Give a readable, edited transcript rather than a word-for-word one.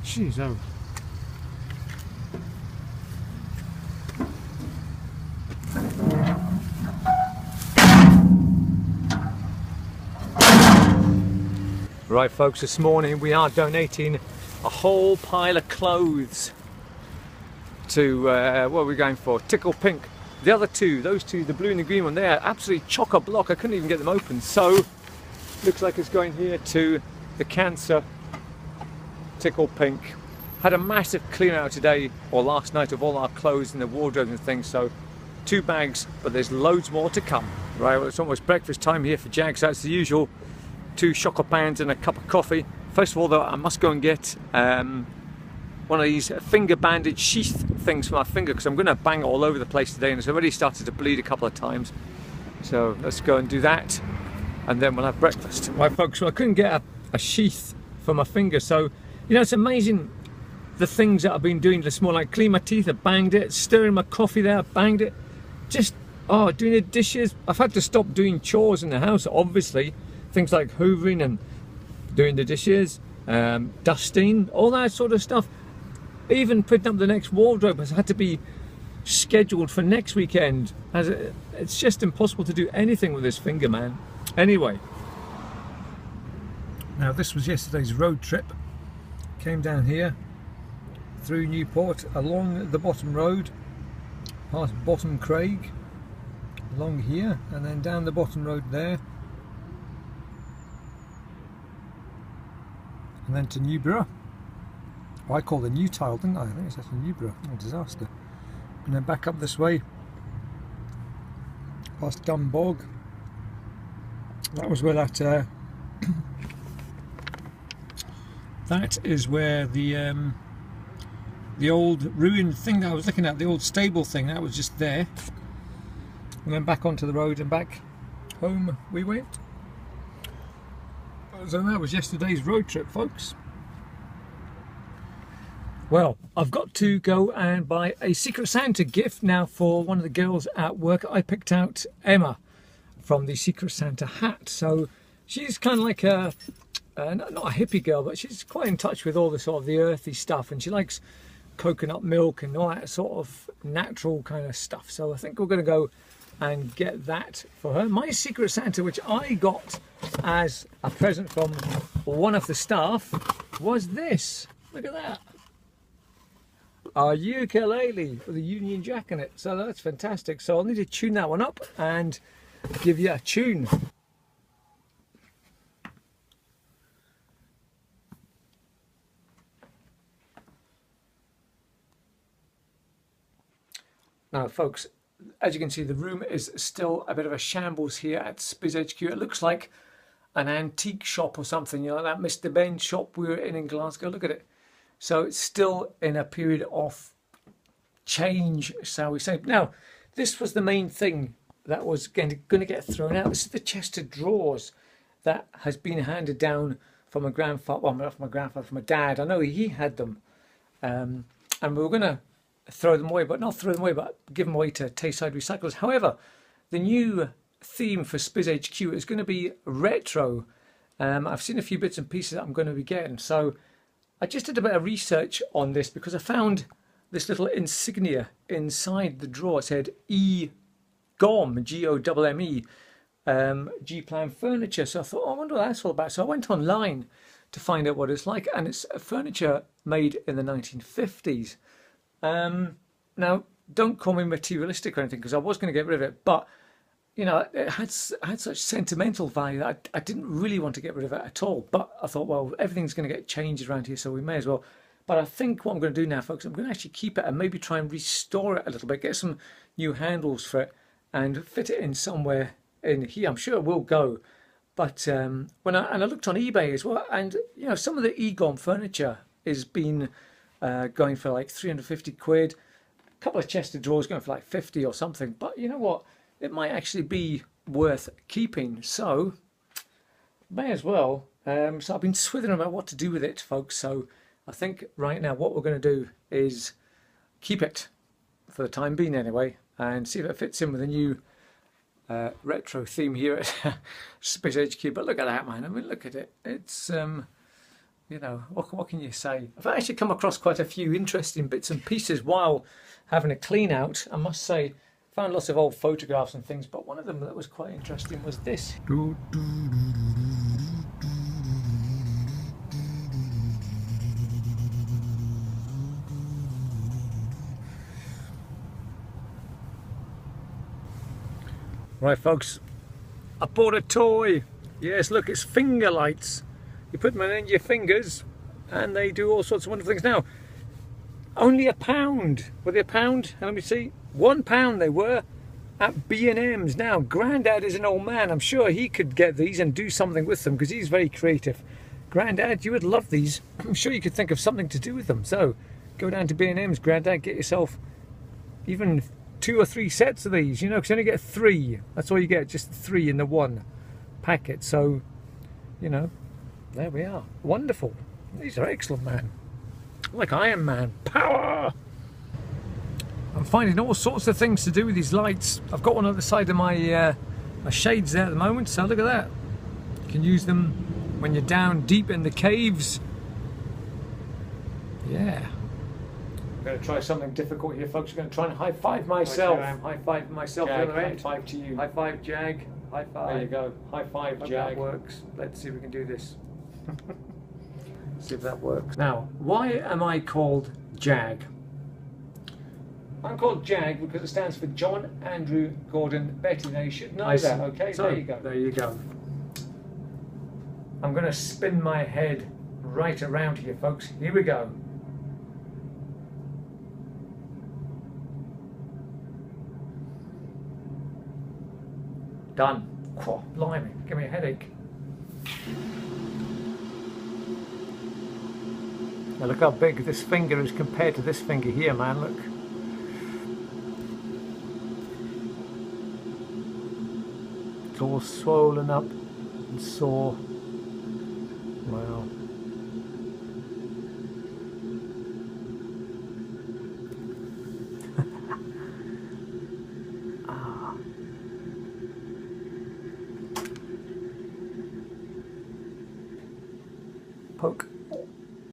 Jeez, oh. Right folks, this morning we are donating a whole pile of clothes to, what are we going for? Tickle Pink. The other two, those two, the blue and the green one, they are absolutely chock-a-block. I couldn't even get them open. So, looks like it's going here to the Cancer Tickle Pink. Had a massive clean out today, or last night, of all our clothes and the wardrobes and things. So, 2 bags, but there's loads more to come. Right, well, it's almost breakfast time here for Jag, so it's the usual 2 choco pans and a cup of coffee. First of all though, I must go and get one of these finger bandage sheath things for my finger, because I'm going to bang it all over the place today and it's already started to bleed a couple of times. So let's go and do that and then we'll have breakfast. Right folks, well I couldn't get a sheath for my finger, so you know, it's amazing the things that I've been doing this morning. Like clean my teeth, I banged it, stirring my coffee there, I banged it, just doing the dishes. I've had to stop doing chores in the house, obviously, things like hoovering and doing the dishes, dusting, all that sort of stuff. Even putting up the next wardrobe has had to be scheduled for next weekend, as it's just impossible to do anything with this finger, man. Anyway, now this was yesterday's road trip. Came down here through Newport, along the bottom road, past Bottom Craig, along here, and then down the bottom road there, and then to Newborough. Oh, I called it New Tile, didn't I? I think it's actually Newborough. Oh, disaster. And then back up this way, past Dumbog. That was where that that is where the old ruined thing that I was looking at, the old stable thing, that was just there. And then back onto the road and back home we went. So that was yesterday's road trip, folks. Well, I've got to go and buy a Secret Santa gift now for one of the girls at work. I picked out Emma from the Secret Santa hat. So she's kind of like a, not a hippie girl, but she's quite in touch with all the sort of the earthy stuff, and she likes coconut milk and all that sort of natural kind of stuff. So I think we're going to go and get that for her. My Secret Santa, which I got as a present from one of the staff, was this. Look at that. Our ukulele with a Union Jack in it. So that's fantastic. So I'll need to tune that one up and give you a tune. Now folks, as you can see, the room is still a bit of a shambles here at Spiz HQ. It looks like an antique shop or something, you know, that Mr. Ben's shop we were in Glasgow. Look at it. So it's still in a period of change, shall we say. Now, this was the main thing that was going to get thrown out. This is the chest of drawers that has been handed down from my grandfather, well, not from my grandfather, from my dad. I know he had them. And we were going to throw them away, but not throw them away, but give them away to Tayside Recyclers. However, the new theme for Spiz HQ is going to be retro. I've seen a few bits and pieces that I'm going to be getting. So I just did a bit of research on this because I found this little insignia inside the drawer. It said E-GOM, G-O-M-M-E, G-Plan Furniture. So I thought, oh, I wonder what that's all about. So I went online to find out what it's like, and it's furniture made in the 1950s. Now, don't call me materialistic or anything, because I was going to get rid of it, but you know, it had such sentimental value that I didn't really want to get rid of it at all. But I thought, well, everything's going to get changed around here, so we may as well. But I think what I'm going to do now, folks, I'm going to actually keep it and maybe try and restore it a little bit, get some new handles for it and fit it in somewhere in here. I'm sure it will go. But when I looked on eBay as well, and you know, some of the E-GOM furniture is been going for like 350 quid. A couple of chest of drawers going for like 50 or something. But you know what? It might actually be worth keeping, so may as well. So I've been swithering about what to do with it, folks. So I think right now what we're going to do is keep it for the time being anyway, and see if it fits in with the new retro theme here at Spiz HQ. But look at that, man. I mean, look at it. It's You know, what can you say? I've actually come across quite a few interesting bits and pieces while having a clean out, I must say. Found lots of old photographs and things, but one of them that was quite interesting was this. Right, folks, I bought a toy. Yes, look, it's finger lights. You put them in your fingers and they do all sorts of wonderful things. Now, only £1. Were they £1? Let me see. £1 they were at B&M's. Now, Grandad is an old man. I'm sure he could get these and do something with them because he's very creative. Grandad, you would love these. I'm sure you could think of something to do with them. So, go down to B&M's, Grandad, get yourself even 2 or 3 sets of these, you know, because you only get 3. That's all you get, just 3 in the one packet. So, you know, there we are. Wonderful. These are excellent, man. Like Iron Man. Power! I'm finding all sorts of things to do with these lights. I've got one on the side of my, my shades there at the moment, so look at that. You can use them when you're down deep in the caves. Yeah. I'm going to try something difficult here, folks. I'm going to try and high-five myself. I'm high-fiving myself. Jag, high-five to you. High-five, Jag. High-five. There you go. High-five, Hope Jag. that works. Let's see if we can do this. See if that works. Now, why am I called Jag? I'm called Jag because it stands for John, Andrew, Gordon, Betty. Now you should know that, okay? So, there you go. There you go. I'm going to spin my head right around here, folks. Here we go. Done. Oh, blimey, give me a headache. Now look how big this finger is compared to this finger here, man, look. It's all swollen up and sore. Wow. Poke.